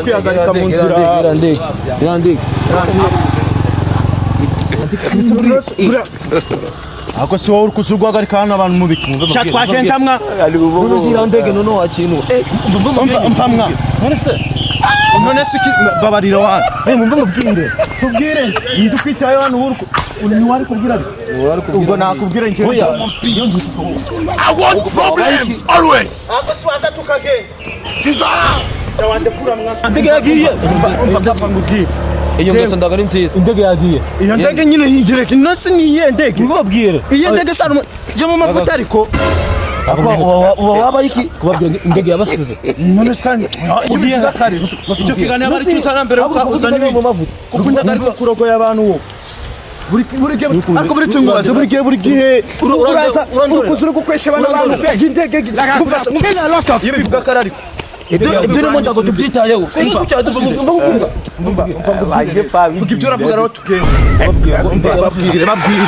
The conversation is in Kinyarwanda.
kwihagarika mu nzira ako si wowe uri kusurwagarika hano abantu mu biti twakenta Uzirandege nono wakintu mpamwa none se babarira wana mumve mubwire subwire yidukwitayo hano uri wari kubwira ubwo nakubwira njye I want problems always. ako siwaza tukage cyawande kuramwa ndege yagiye mpapa ngubwire iyo ngese ndagari nziza indege yagiye iyo ndege nyine yingereke nose ni iye ndege mbabwire iyo ndege sana je mu mavuta ariko waba iki kubabwira indege yabasize none kandi ugiye kare icyo kigana bari cyusana mbere uzana ibi ukunda kare kurogoya abantu wo ariko buri cyungubaze buri gihe uraza urukuzura gukwesha abantu indege ngena laptop yibivuga kare ariko ibyo ni ndago tubyitayeho kuko cyane dufite umva ibyo uravuga rero tugende babwire